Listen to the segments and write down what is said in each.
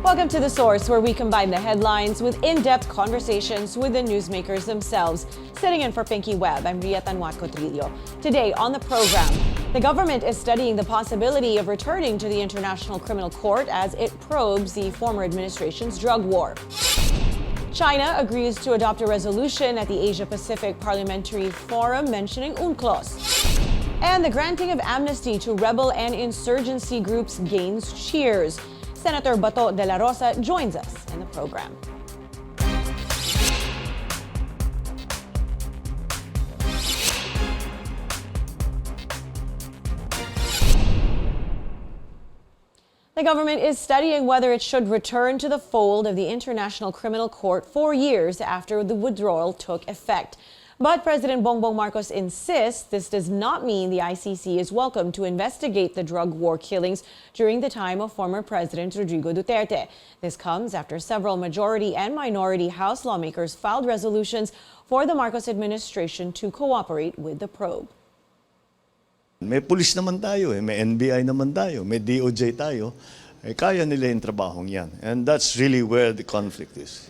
Welcome to The Source, where we combine the headlines with in-depth conversations with the newsmakers themselves. Sitting in for Pinky Webb, I'm Ria Tanjuatco-Trillo. Today on the program, the government is studying the possibility of returning to the International Criminal Court as it probes the former administration's drug war. China agrees to adopt a resolution at the Asia Pacific Parliamentary Forum mentioning UNCLOS. And the granting of amnesty to rebel and insurgency groups gains cheers. Senator Bato de la Rosa joins us in the program. The government is studying whether it should return to the fold of the International Criminal Court 4 years after the withdrawal took effect. But President Bongbong Marcos insists this does not mean the ICC is welcome to investigate the drug war killings during the time of former President Rodrigo Duterte. This comes after several majority and minority House lawmakers filed resolutions for the Marcos administration to cooperate with the probe. May pulis naman tayo, may NBI naman tayo, may DOJ tayo. Kaya nila yung trabahong yan. And that's really where the conflict is.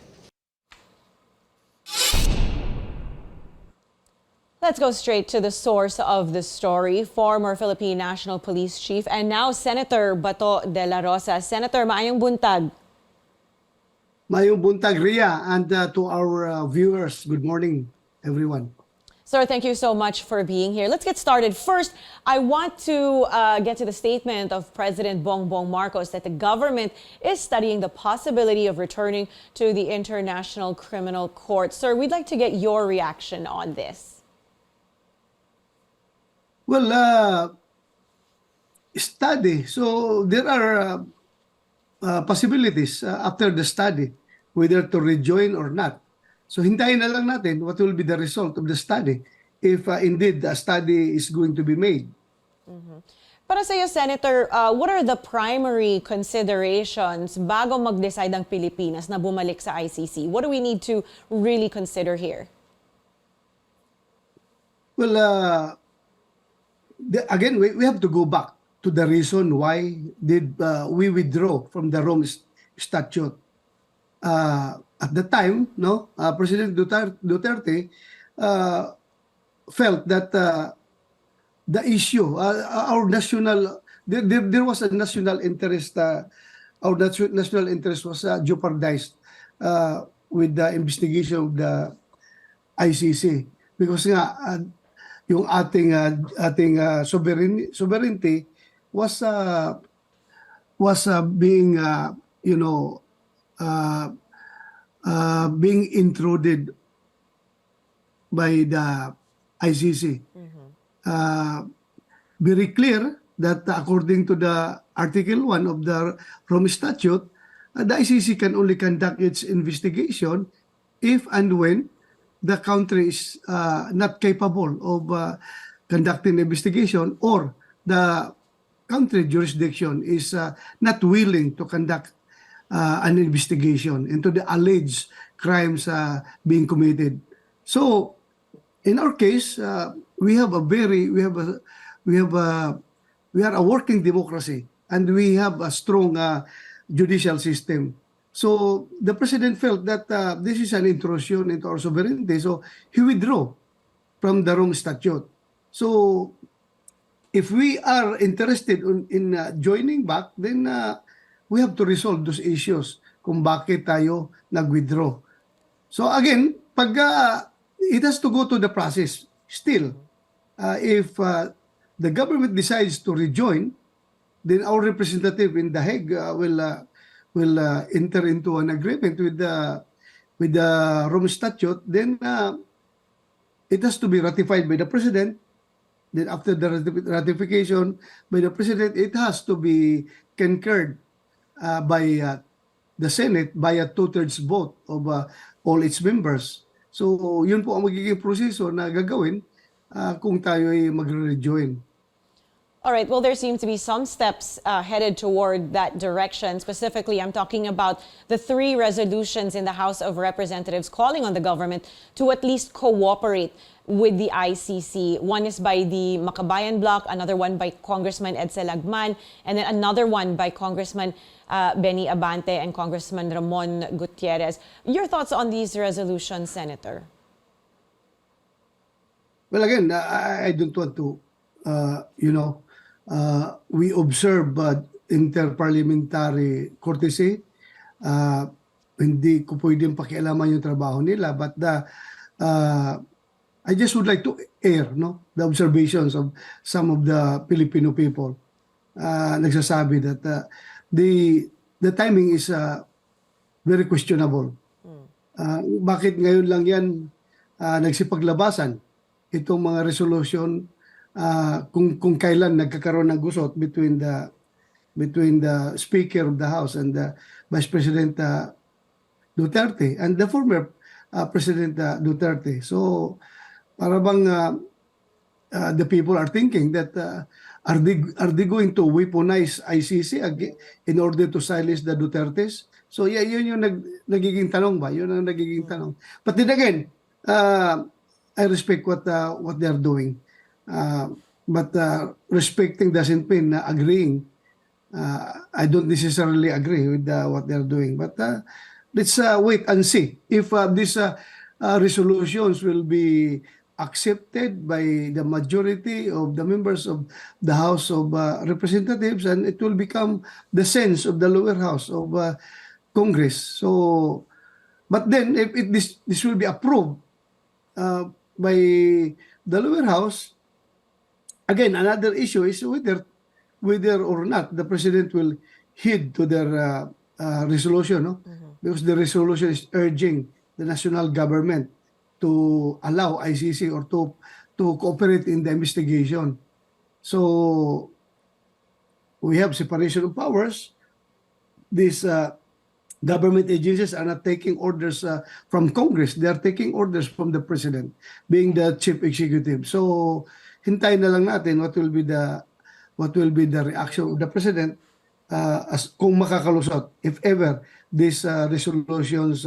Let's go straight to the source of the story. Former Philippine National Police Chief and now Senator Bato de la Rosa. Senator, maayong buntag. Maayong buntag, Ria, and to our viewers, good morning, everyone. Sir, thank you so much for being here. Let's get started. First, I want to get to the statement of President Bongbong Marcos that the government is studying the possibility of returning to the International Criminal Court. Sir, we'd like to get your reaction on this. Well, study. So there are possibilities after the study, whether to rejoin or not. So hintayin na lang natin what will be the result of the study if indeed a study is going to be made. Para sa iyo, Senator, what are the primary considerations bago mag-decide ang Pilipinas na bumalik sa ICC? What do we need to really consider here? Well, again, we have to go back to the reason why did we withdraw from the Rome Statute. At the time, President Duterte felt that the issue, our national, there was a national interest. Our national interest was jeopardized with the investigation of the ICC because nga yung ating sovereignty was being being intruded by the ICC. Very clear that according to the Article 1 of the Rome Statute, the ICC can only conduct its investigation if and when the country is not capable of conducting investigation or the country jurisdiction is not willing to conduct an investigation into the alleged crimes being committed. So, in our case, we are a working democracy and we have a strong judicial system. So the president felt that this is an intrusion into our sovereignty, so he withdrew from the Rome Statute. So if we are interested in joining back, then we have to resolve those issues kung bakit tayo nag-withdraw. So again, pag it has to go to the process still. If the government decides to rejoin, then our representative in The Hague will enter into an agreement with the Rome Statute. Then it has to be ratified by the president. Then after the ratification by the president, it has to be concurred by the Senate by a two-thirds vote of all its members. So yun po ang magiging proseso na gagawin kung tayo ay magre-rejoin. All right, well, there seem to be some steps headed toward that direction. Specifically, I'm talking about the 3 resolutions in the House of Representatives calling on the government to at least cooperate. with the ICC. One is by the Makabayan Bloc, another one by Congressman Edsel Lagman, and then another one by Congressman Benny Abante and Congressman Ramon Gutierrez. Your thoughts on these resolutions, Senator? Well, again, I don't want to, we observe interparliamentary courtesy. Hindi ko pwedeng pakialaman yung trabaho nila, but I just would like to air the observations of some of the Filipino people. Nagsasabi that the timing is very questionable. Bakit ngayon lang yan nagsipaglabasan itong mga resolution kung kailan nagkakaroon ng gusot between the Speaker of the House and the Vice President Duterte and the former President Duterte. So para bang the people are thinking that are they going to weaponize ICC in order to silence the Dutertes? So yeah, yun yung nagiging tanong ba? Yun ang nagiging tanong. But then again, I respect what they're doing. But respecting doesn't mean agreeing. I don't necessarily agree with what they're doing. But let's wait and see if these resolutions will be accepted by the majority of the members of the House of Representatives, and it will become the sense of the lower house of Congress. So, but then if this will be approved by the lower house, again, another issue is whether or not the president will heed to their resolution, no? Because the resolution is urging the national government to allow ICC or to cooperate in the investigation. So we have separation of powers. These government agencies are not taking orders from Congress. They are taking orders from the president, being the chief executive. So hintayin na lang natin what will be the reaction of the president as kung makakalusot, if ever these resolutions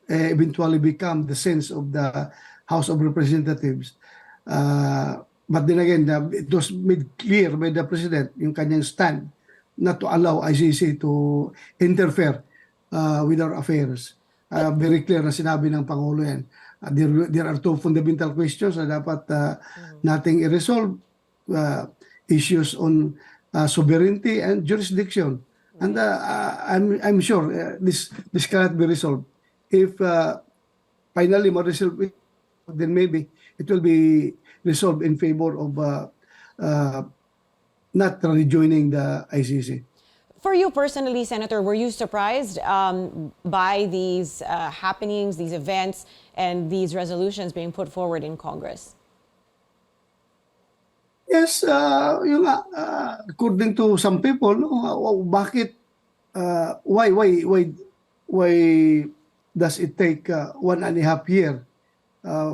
eventually become the sense of the House of Representatives. But then again, it was made clear by the president yung kanyang stand not to allow ICC to interfere with our affairs. Very clear na sinabi ng Pangulo yan. There are two fundamental questions na dapat nating i-resolve. Issues on sovereignty and jurisdiction. And I'm sure this cannot be resolved. If finally ma-resolve it, then maybe it will be resolved in favor of not rejoining the ICC. For you personally, Senator, were you surprised by these happenings, these events, and these resolutions being put forward in Congress? Yes, yung according to some people, bakit why does it take 1.5 years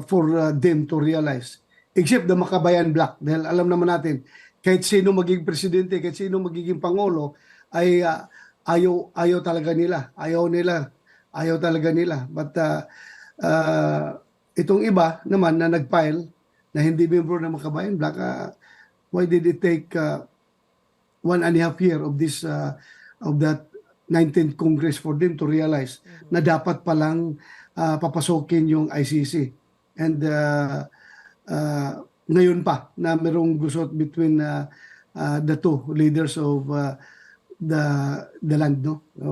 for them to realize? Except the Makabayan Bloc, dahil alam naman natin, kahit sino magiging presidente, kahit sino magiging pangulo, ay ayaw talaga nila. Ayaw talaga nila. But itong iba naman na nag-file na hindi membro ng Makabayan Bloc, why did it take 1.5 years of this of that 19th Congress for them to realize na dapat palang papasokin yung ICC? And ngayon pa na merong gusot between the two leaders of the land, no? So,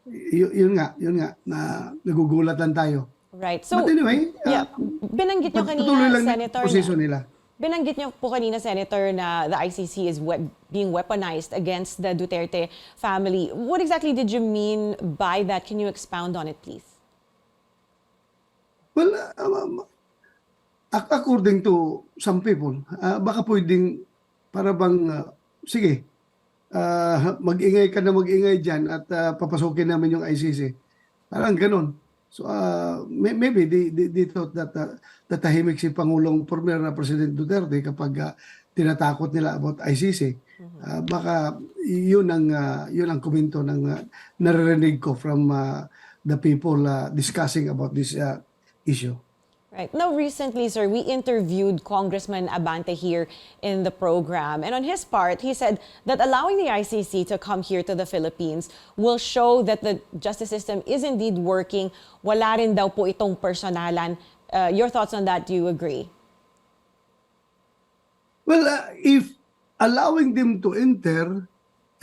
yun nga na nagugulat lang tayo. Right. So, but anyway, binanggit nyo kanina, Senator, binanggit nyo po kanina, Senator, na the ICC is being weaponized against the Duterte family. What exactly did you mean by that? Can you expound on it, please? Well, according to some people, baka pwedeng para bang, sige, mag-ingay ka na mag-ingay dyan at papasokin namin yung ICC. Parang ganun. So maybe they thought that tahimik si Pangulong former President Duterte kapag tinatakot nila about ICC. Baka yun ang komento ng naririnig ko from the people discussing about this issue. Right. Now, recently, sir, we interviewed Congressman Abante here in the program. And on his part, he said that allowing the ICC to come here to the Philippines will show that the justice system is indeed working. Wala rin daw po itong personalan. Your thoughts on that, do you agree? Well, if allowing them to enter,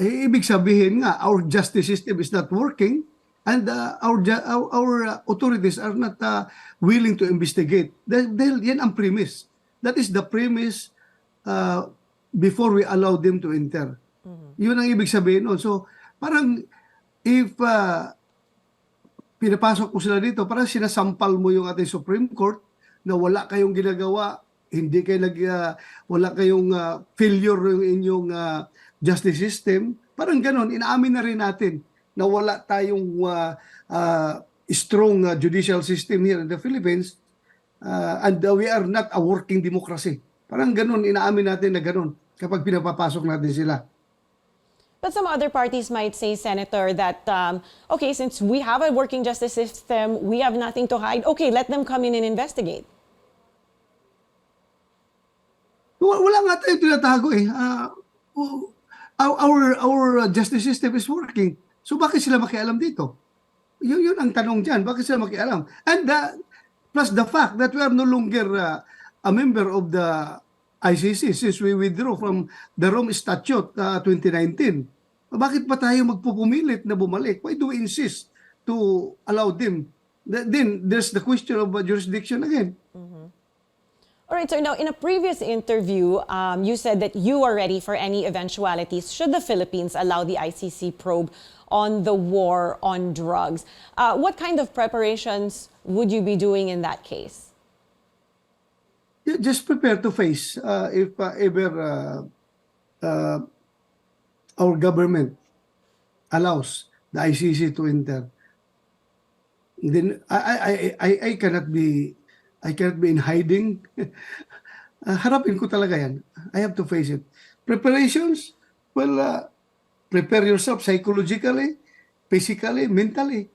ibig sabihin nga, our justice system is not working and our authorities are not willing to investigate. Dahil yan ang premise. That is the premise before we allow them to enter. Yun ang ibig sabihin nun. So, parang if pinapasok mo sila dito, parang sinasampal mo yung ating Supreme Court na wala kayong ginagawa, hindi kayo wala kayong failure yung inyong justice system. Parang ganon, inaamin na rin natin na wala tayong strong judicial system here in the Philippines and we are not a working democracy. Parang ganon, inaamin natin na ganon kapag pinapapasok natin sila. But some other parties might say, Senator, that, okay, since we have a working justice system, we have nothing to hide. Okay, let them come in and investigate. Wala nga tayong tinatago eh. Our justice system is working. So bakit sila makialam dito? Yun ang tanong dyan. Bakit sila makialam? And plus the fact that we are no longer a member of the ICC since we withdrew from the Rome Statute 2019. Bakit pa tayo magpupumilit na bumalik? Why do we insist to allow them? Then there's the question of jurisdiction again. All right, so now in a previous interview, you said that you are ready for any eventualities should the Philippines allow the ICC probe on the war on drugs. What kind of preparations would you be doing in that case? Just prepare to face if ever our government allows the ICC to enter. Then I cannot be in hiding. Harapin ko talaga yan. I have to face it. Preparations, well, prepare yourself psychologically, physically, mentally.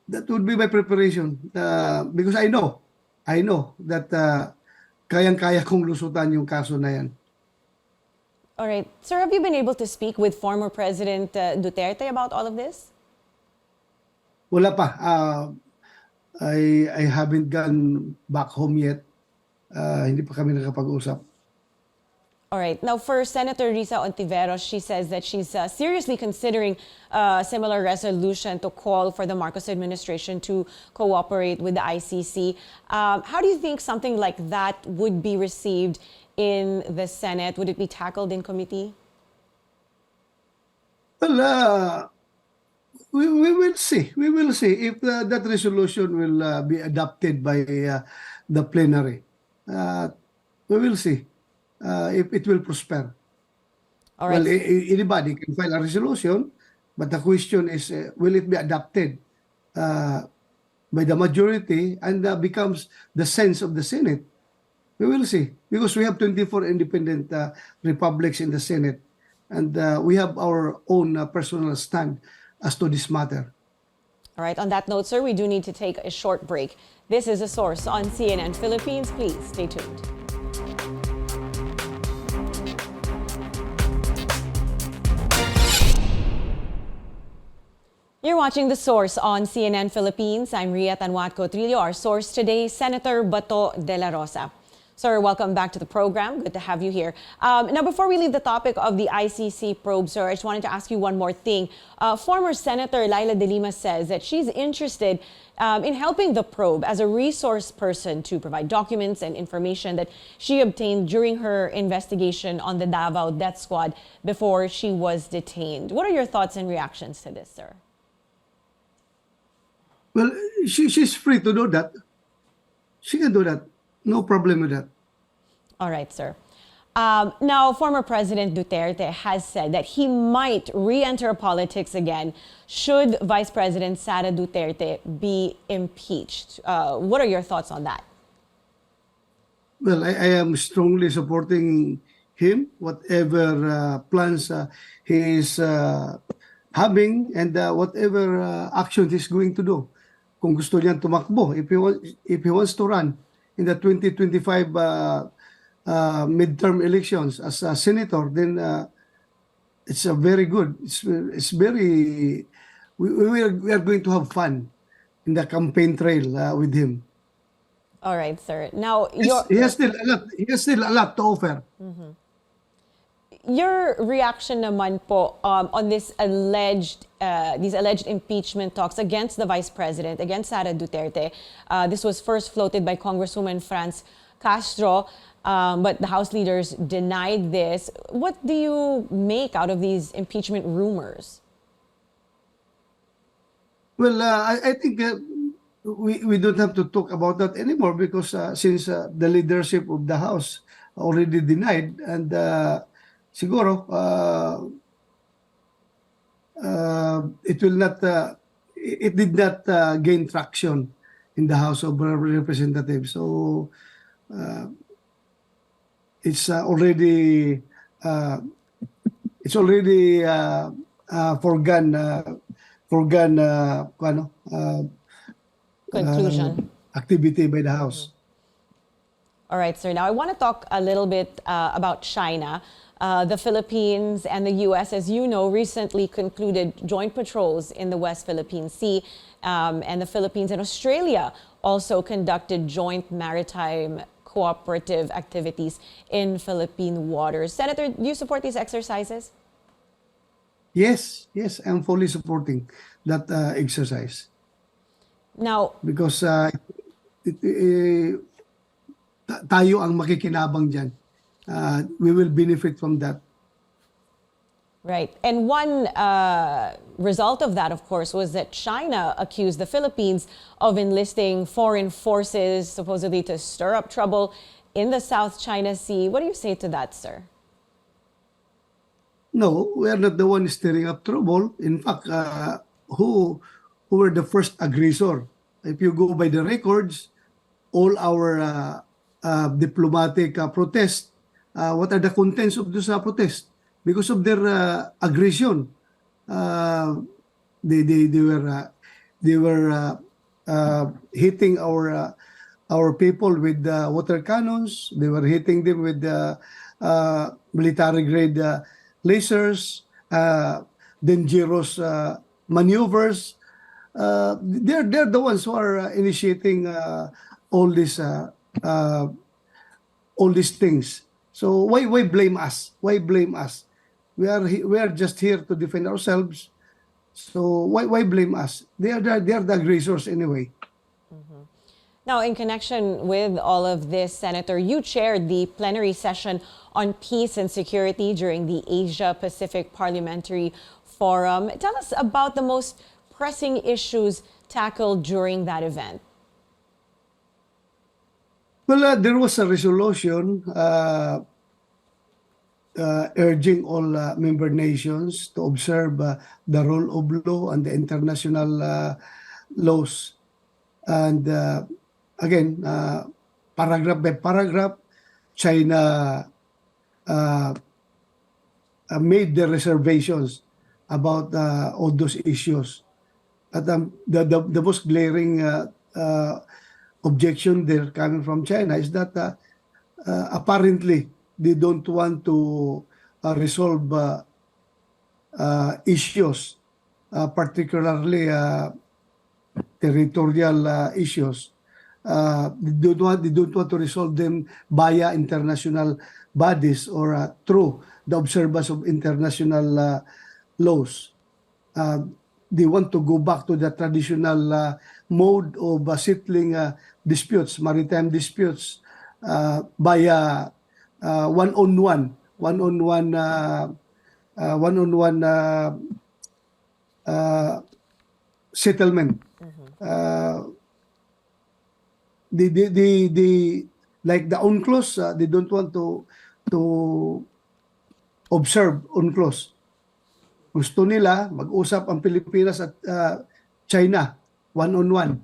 That would be my preparation. Because I know that kayang-kaya kong lusutan yung kaso na yan. All right. Sir, have you been able to speak with former President Duterte about all of this? Wala pa. I haven't gone back home yet. Hindi pa kami nakapag-usap. All right. Now, for Senator Risa Ontiveros, she says that she's seriously considering a similar resolution to call for the Marcos administration to cooperate with the ICC. How do you think something like that would be received in the Senate? Would it be tackled in committee? Well, we will see. We will see if that resolution will be adopted by the plenary. We will see if it will prosper. All right. Well, anybody can file a resolution, but the question is, will it be adopted by the majority and becomes the sense of the Senate? We will see. Because we have 24 independent republics in the Senate, and we have our own personal stand as to this matter. All right. On that note, sir, we do need to take a short break. This is A Source on CNN Philippines. Please stay tuned. You're watching The Source on CNN Philippines. I'm Ria Tanjuatco-Trillo. Our source today, Senator Bato de la Rosa. Sir, welcome back to the program. Good to have you here. Now, before we leave the topic of the ICC probe, sir, I just wanted to ask you one more thing. Former Senator Laila de Lima says that she's interested in helping the probe as a resource person to provide documents and information that she obtained during her investigation on the Davao death squad before she was detained. What are your thoughts and reactions to this, sir? Well, she's free to do that. She can do that. No problem with that. All right, sir. Now, former President Duterte has said that he might re-enter politics again should Vice President Sara Duterte be impeached. What are your thoughts on that? Well, I am strongly supporting him, whatever plans he is having and whatever actions he's going to do. kung gusto niyang tumakbo, if he wants to run in the 2025 midterm elections as a senator, then it's a very good. It's very. We are going to have fun in the campaign trail with him. All right, sir. Now, He has still a lot. He has still a lot to offer. your reaction naman po on this these alleged impeachment talks against the Vice President, against Sara Duterte. This was first floated by Congresswoman Franz Castro, but the House leaders denied this. What do you make out of these impeachment rumors? Well, I think we don't have to talk about that anymore because since the leadership of the House already denied, and siguro it will not it did not gain traction in the House of Representatives. So it's already foregone Conclusion. activity by the House. All right, sir. Now I want to talk a little bit about China. The Philippines and the U.S., as you know, recently concluded joint patrols in the West Philippine Sea, and the Philippines and Australia also conducted joint maritime cooperative activities in Philippine waters. Senator, do you support these exercises? Yes, I'm fully supporting that exercise Now, because tayo ang makikinabang dyan. We will benefit from that. right. And one result of that, of course, was that China accused the Philippines of enlisting foreign forces, supposedly to stir up trouble in the South China Sea. What do you say to that, sir? No, we are not the one stirring up trouble. In fact, who were the first aggressor? If you go by the records, all our diplomatic protests, what are the contents of those protests? Because of their aggression, they were hitting our people with water cannons. They were hitting them with military grade lasers, dangerous maneuvers. They're the ones who are initiating all these things. So why blame us? Why blame us? We are just here to defend ourselves. So why blame us? They are the aggressors anyway. Now, in connection with all of this, Senator, you chaired the plenary session on peace and security during the Asia Pacific Parliamentary Forum. Tell us about the most pressing issues tackled during that event. Well, there was a resolution urging all member nations to observe the rule of law and the international laws. And again, paragraph by paragraph, China made the reservations about all those issues. At the most glaring objection there coming from China is that apparently they don't want to resolve issues, particularly territorial issues. They don't want to resolve them via international bodies or through the observance of international laws. They want to go back to the traditional mode of settling disputes, maritime disputes, via one-on-one settlement. They like the UNCLOS, they don't want to observe UNCLOS. Gusto nila mag-usap ang Pilipinas at China one-on-one,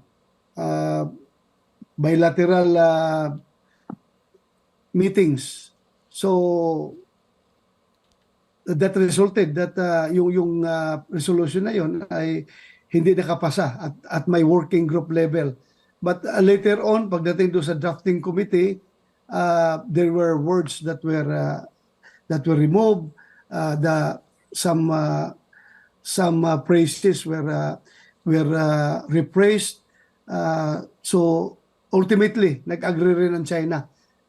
bilateral meetings. So that resulted that yung resolution na yon ay hindi nakapasa at my working group level. But later on, pagdating doon sa drafting committee, there were words that were removed. Some phrases were repressed. So ultimately, nag-agree rin ang China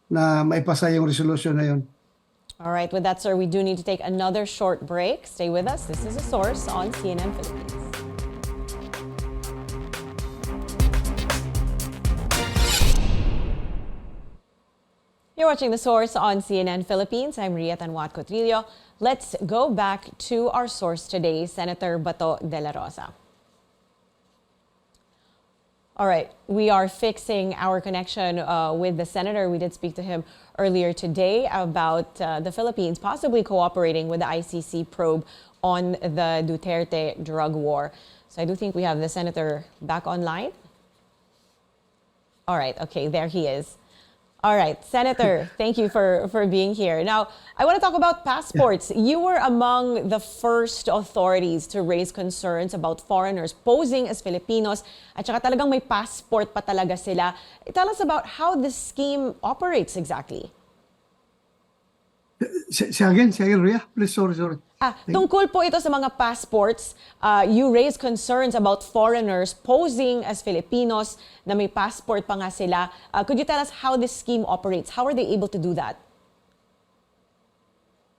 na maipasa yung resolution na yun. All right, with that, sir, we do need to take another short break. Stay with us. This is A Source on CNN Philippines. You're watching The Source on CNN Philippines. I'm Ria Tanjuatco-Trillo. Let's go back to our source today, Senator Bato de la Rosa. All right, we are fixing our connection with the senator. We did speak to him earlier today about the Philippines possibly cooperating with the ICC probe on the Duterte drug war. So I do think we have the senator back online. All right, okay, there he is. All right, Senator, thank you for being here. Now, I want to talk about passports. You were among the first authorities to raise concerns about foreigners posing as Filipinos at saka talagang may passport pa talaga sila. Tell us about how this scheme operates exactly. Say again, Ria. Please, sorry. Tungkol po ito sa mga passports, you raise concerns about foreigners posing as Filipinos na may passport pa nga sila. Could you tell us how this scheme operates? How are they able to do that?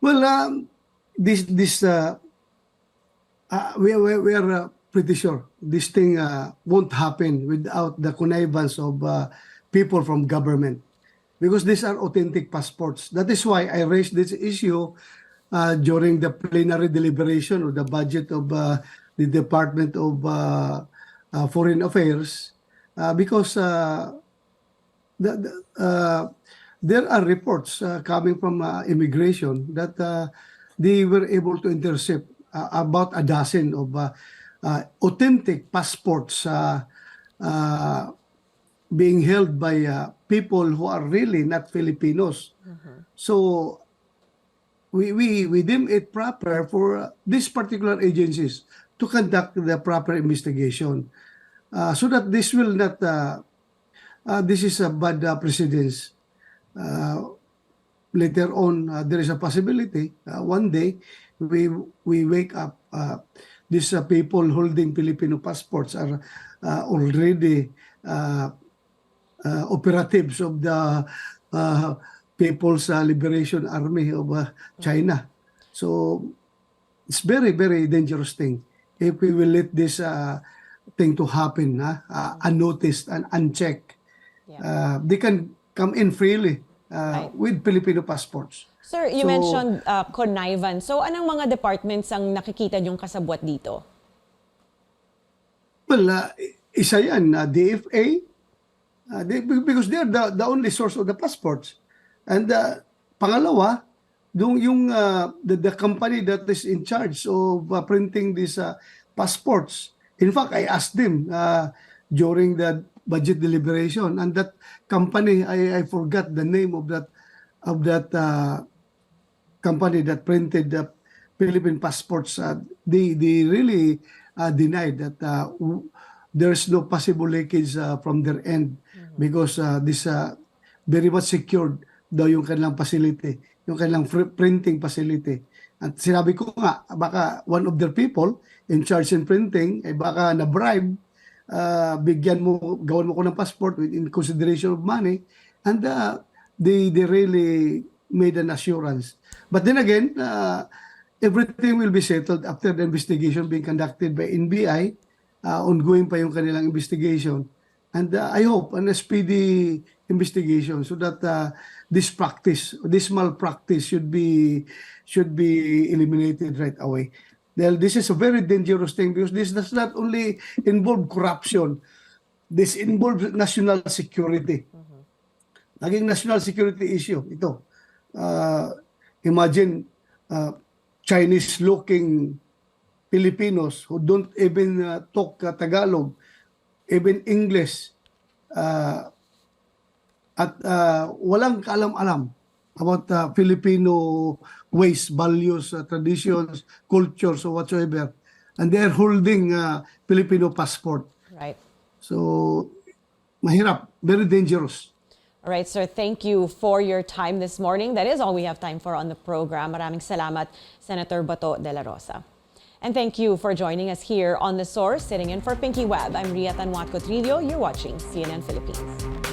Well, we are pretty sure this thing won't happen without the connivance of people from government, because these are authentic passports. That is why I raised this issue during the plenary deliberation of the budget of the Department of Foreign Affairs, because there are reports coming from immigration that they were able to intercept about a dozen of authentic passports being held by people who are really not Filipinos. So we deem it proper for these particular agencies to conduct the proper investigation, so that this will not this is a bad precedence. Later on, there is a possibility one day we wake up, these people holding Filipino passports are already operatives of the People's Liberation Army of China. So it's very, very dangerous thing if we will let this thing to happen unnoticed and unchecked. They can come in freely with Filipino passports. Sir, you mentioned connivance. So anong mga departments ang nakikita niyong kasabwat dito? Well, isa yan, DFA, because they're the only source of the passports. And pangalawa, the company that is in charge of printing these passports. In fact, I asked them during the budget deliberation, and that company, I forgot the name of that company that printed the Philippine passports. They really denied that there's no possible leakage from their end, because this very much secured daw yung kanilang facility, yung kanilang printing facility. At sinabi ko nga, baka one of their people in charge in printing, baka na-bribe, gawan mo ko ng passport in consideration of money, and they really made an assurance. But then again, everything will be settled after the investigation being conducted by NBI. Ongoing pa yung kanilang investigation. And I hope an speedy investigation so that this malpractice should be eliminated right away. Well, this is a very dangerous thing, because this does not only involve corruption, this involves national security. Naging national security issue ito. Imagine Chinese-looking Filipinos who don't even talk Tagalog, even English, at walang kaalam-alam about Filipino ways, values, traditions, cultures, or whatsoever. and they are holding Filipino passport. Right. So, mahirap, very dangerous. All right, sir. Thank you for your time this morning. That is all we have time for on the program. Maraming salamat, Senator Bato de la Rosa. And thank you for joining us here on The Source. Sitting in for Pinky Web, I'm Ria Tanjuatco-Trillo. You're watching CNN Philippines.